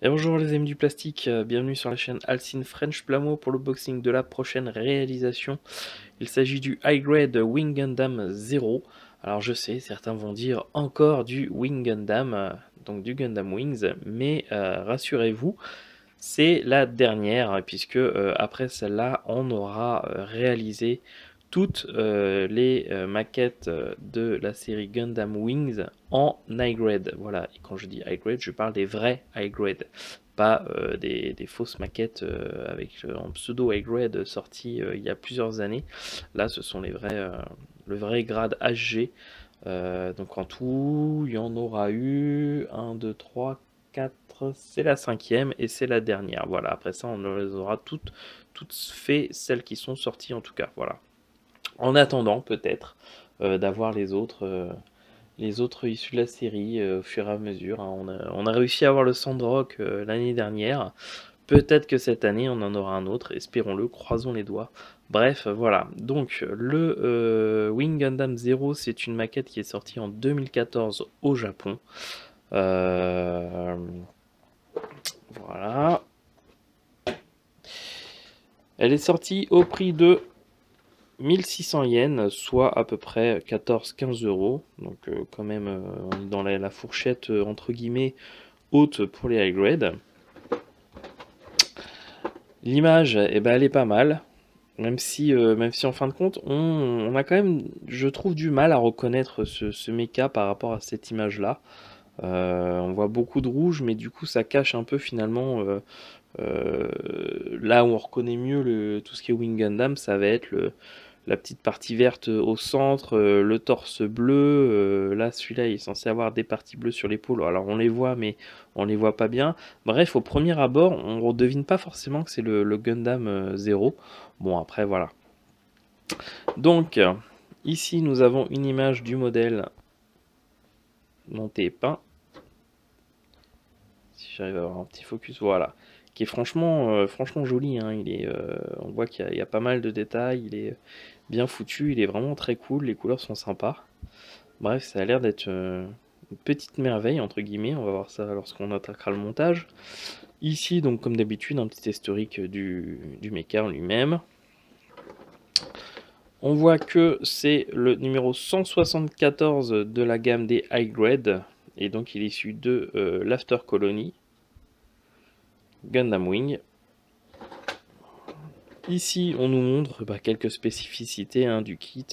Et bonjour les amis du plastique, bienvenue sur la chaîne Alcine French Plamo pour le boxing de la prochaine réalisation. Il s'agit du High Grade Wing Gundam 0. Alors je sais, certains vont dire encore du Wing Gundam, donc du Gundam Wings, mais rassurez-vous, c'est la dernière, puisque après celle-là, on aura réalisé toutes les maquettes de la série Gundam Wings en high grade. Voilà, et quand je dis high grade, je parle des vrais high grade, pas des fausses maquettes avec en pseudo high grade sorties il y a plusieurs années. Là, ce sont les vrais, le vrai grade HG. Donc en tout, il y en aura eu 1, 2, 3, 4, c'est la cinquième et c'est la dernière. Voilà, après ça, on les aura toutes fait, celles qui sont sorties en tout cas. Voilà. En attendant, peut-être, d'avoir les autres issus de la série au fur et à mesure, hein. On a réussi à avoir le Sandrock l'année dernière. Peut-être que cette année, on en aura un autre, espérons-le, croisons les doigts. Bref, voilà. Donc, le Wing Gundam Zero, c'est une maquette qui est sortie en 2014 au Japon. Euh, voilà. Elle est sortie au prix de 1600 yens, soit à peu près 14-15 euros. Donc, quand même, on est dans la fourchette, entre guillemets, haute pour les high grade. L'image, eh ben, elle est pas mal. Même si en fin de compte, on a quand même, je trouve, du mal à reconnaître ce mecha par rapport à cette image-là. On voit beaucoup de rouge, mais du coup, ça cache un peu finalement euh, là où on reconnaît mieux tout ce qui est Wing Gundam, ça va être la petite partie verte au centre, le torse bleu. Là, celui-là, il est censé avoir des parties bleues sur l'épaule. Alors, on les voit, mais on les voit pas bien. Bref, au premier abord, on ne devine pas forcément que c'est le Gundam 0. Bon, après, voilà. Donc, ici, nous avons une image du modèle monté et peint. Si j'arrive à avoir un petit focus, voilà. Qui est franchement joli, hein. On voit qu'il y a pas mal de détails. Il est bien foutu. Il est vraiment très cool. Les couleurs sont sympas. Bref, ça a l'air d'être une petite merveille, entre guillemets. On va voir ça lorsqu'on attaquera le montage. Ici, donc, comme d'habitude, un petit historique du mecha en lui-même. On voit que c'est le numéro 174 de la gamme des High Grade, et donc il est issu de l'After Colony, Gundam Wing. Ici, on nous montre quelques spécificités du kit,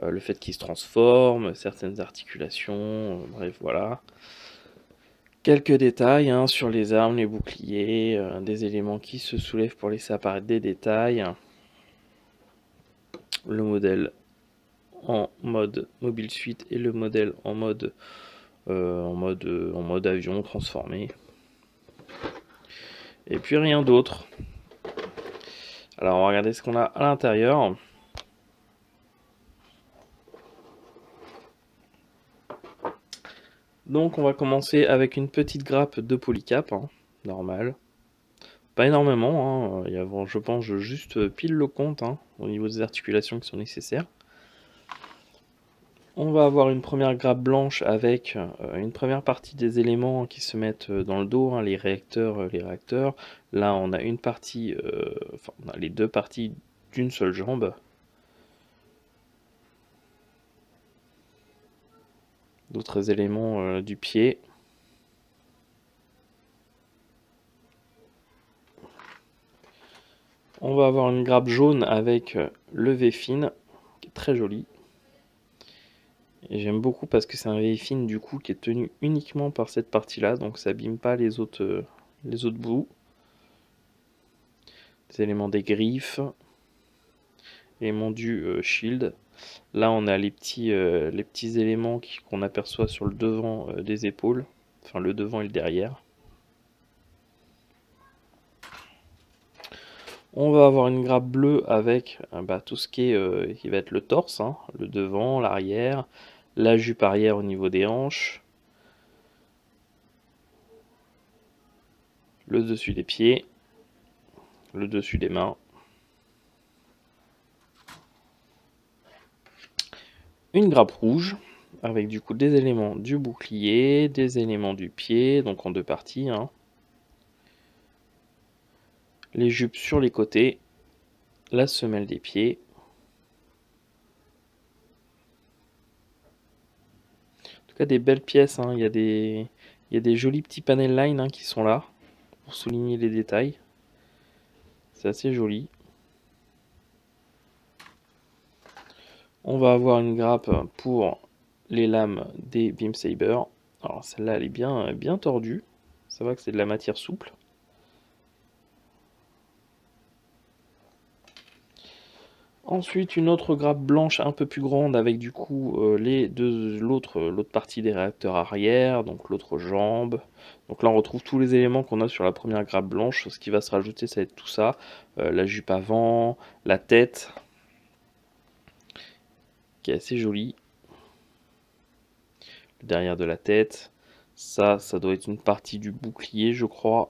le fait qu'il se transforme, certaines articulations, bref, voilà. Quelques détails sur les armes, les boucliers, des éléments qui se soulèvent pour laisser apparaître des détails. Le modèle en mode mobile suite et le modèle en mode avion transformé. Et puis rien d'autre. Alors on va regarder ce qu'on a à l'intérieur. Donc on va commencer avec une petite grappe de polycap, normal. Pas énormément, il y a, je pense juste pile le compte au niveau des articulations qui sont nécessaires. On va avoir une première grappe blanche avec une première partie des éléments qui se mettent dans le dos, les réacteurs, les réacteurs. Là, on a une partie, enfin, on a les deux parties d'une seule jambe. D'autres éléments du pied. On va avoir une grappe jaune avec le V-fin, qui est très joli. Et j'aime beaucoup parce que c'est un V-fin du coup qui est tenu uniquement par cette partie-là, donc ça abîme pas les autres bouts. Des éléments des griffes, éléments du shield. Là on a les petits éléments qu'on aperçoit sur le devant des épaules, enfin le devant et le derrière. On va avoir une grappe bleue avec tout ce qui va être le torse, le devant, l'arrière, la jupe arrière au niveau des hanches, le dessus des pieds, le dessus des mains. Une grappe rouge avec du coup des éléments du bouclier, des éléments du pied, donc en deux parties. les jupes sur les côtés, la semelle des pieds. En tout cas des belles pièces, hein. Il y a des jolis petits panel line, hein, qui sont là pour souligner les détails. C'est assez joli. On va avoir une grappe pour les lames des Beam Saber. Alors celle-là elle est bien tordue. Ça va que c'est de la matière souple. Ensuite une autre grappe blanche un peu plus grande avec du coup l'autre partie des réacteurs arrière, donc l'autre jambe. Donc là on retrouve tous les éléments qu'on a sur la première grappe blanche. Ce qui va se rajouter ça va être tout ça. La jupe avant, la tête, qui est assez jolie. Le derrière de la tête. Ça doit être une partie du bouclier je crois.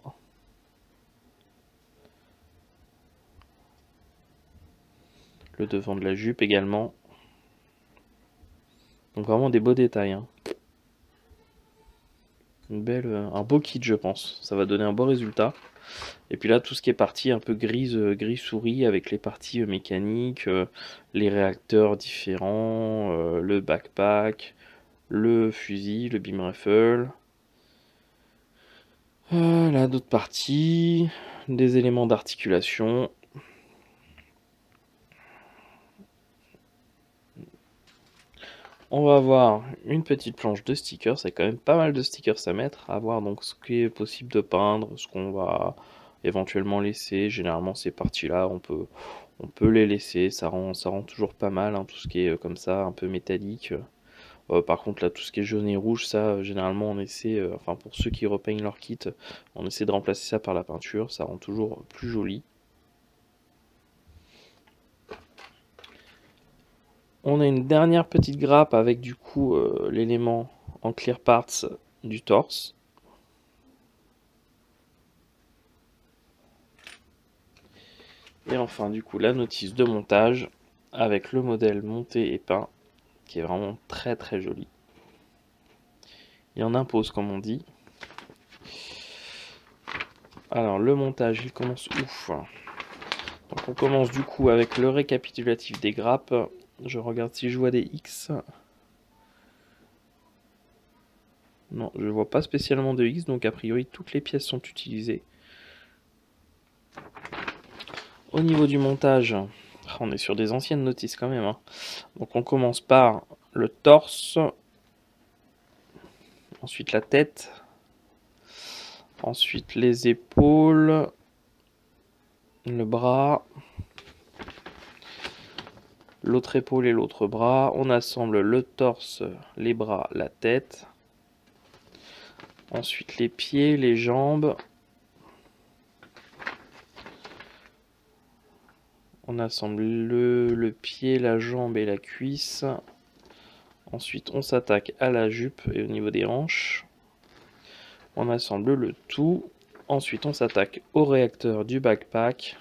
Le devant de la jupe également. Donc vraiment des beaux détails, hein. Un beau kit je pense, ça va donner un beau résultat. Et puis là tout ce qui est partie un peu gris souris avec les parties mécaniques, les réacteurs différents, le backpack, le fusil, le beam rifle. Là d'autres parties, des éléments d'articulation. On va avoir une petite planche de stickers, c'est quand même pas mal de stickers à mettre, à voir donc ce qui est possible de peindre, ce qu'on va éventuellement laisser. Généralement ces parties là on peut les laisser, ça rend toujours pas mal, hein, tout ce qui est comme ça un peu métallique. Par contre là tout ce qui est jaune et rouge, ça généralement on essaie, enfin pour ceux qui repeignent leur kit, on essaie de remplacer ça par la peinture, ça rend toujours plus joli. On a une dernière petite grappe avec du coup l'élément en clear parts du torse. Et enfin du coup la notice de montage avec le modèle monté et peint qui est vraiment très très joli. Il en impose comme on dit. Alors le montage il commence ouf. Donc on commence du coup avec le récapitulatif des grappes. Je regarde si je vois des X. Non, je vois pas spécialement de X, donc a priori toutes les pièces sont utilisées. Au niveau du montage, on est sur des anciennes notices quand même, hein. Donc on commence par le torse, ensuite la tête, ensuite les épaules, le bras, l'autre épaule et l'autre bras. On assemble le torse, les bras, la tête. Ensuite les pieds, les jambes. On assemble le pied, la jambe et la cuisse. Ensuite on s'attaque à la jupe et au niveau des hanches. On assemble le tout. Ensuite on s'attaque au réacteur du backpack.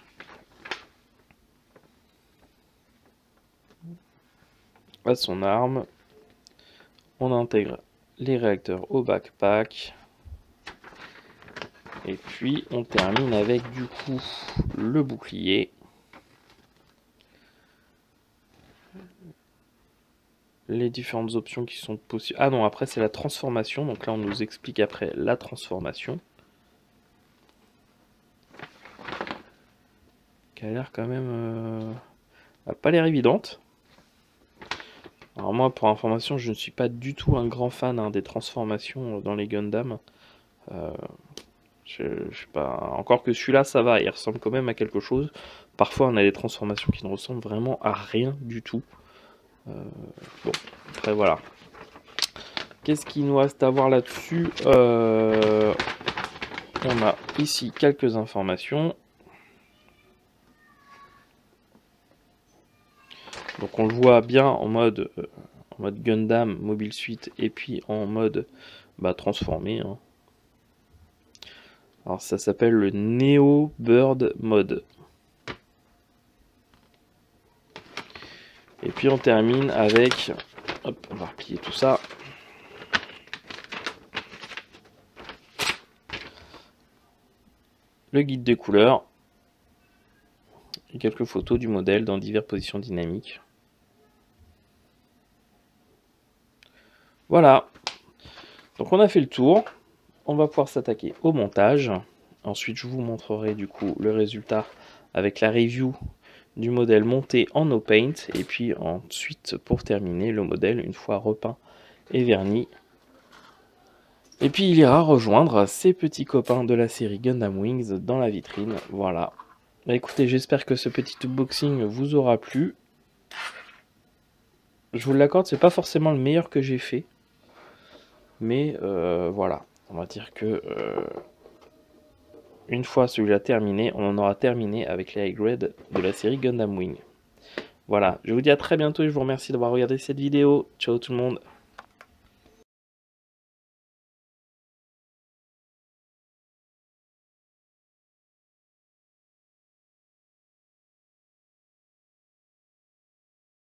À son arme. On intègre les réacteurs au backpack. Et puis on termine avec du coup le bouclier. Les différentes options qui sont possibles. Ah non, après c'est la transformation. Donc là on nous explique après la transformation. Qui a l'air quand même... a pas l'air évidente. Alors moi pour information je ne suis pas du tout un grand fan, hein, des transformations dans les Gundam. Je sais pas, encore que celui-là ça va, il ressemble quand même à quelque chose. Parfois on a des transformations qui ne ressemblent vraiment à rien du tout. Bon, après voilà. Qu'est-ce qu'il nous reste à voir là-dessus? On a ici quelques informations. Donc on le voit bien en mode Gundam Mobile Suit et puis en mode transformé, hein. Alors ça s'appelle le Neo Bird Mode. Et puis on termine avec, hop, on va replier tout ça. Le guide des couleurs. et quelques photos du modèle dans diverses positions dynamiques. Voilà, donc on a fait le tour. On va pouvoir s'attaquer au montage. Ensuite, je vous montrerai du coup le résultat avec la review du modèle monté en no paint. Et puis ensuite, pour terminer, le modèle une fois repeint et verni. Et puis il ira rejoindre ses petits copains de la série Gundam Wings dans la vitrine. Voilà. Bah, écoutez, j'espère que ce petit unboxing vous aura plu. Je vous l'accorde, c'est pas forcément le meilleur que j'ai fait. Mais voilà, on va dire que une fois celui-là terminé, on en aura terminé avec les high grade de la série Gundam Wing. Voilà, je vous dis à très bientôt et je vous remercie d'avoir regardé cette vidéo. Ciao tout le monde.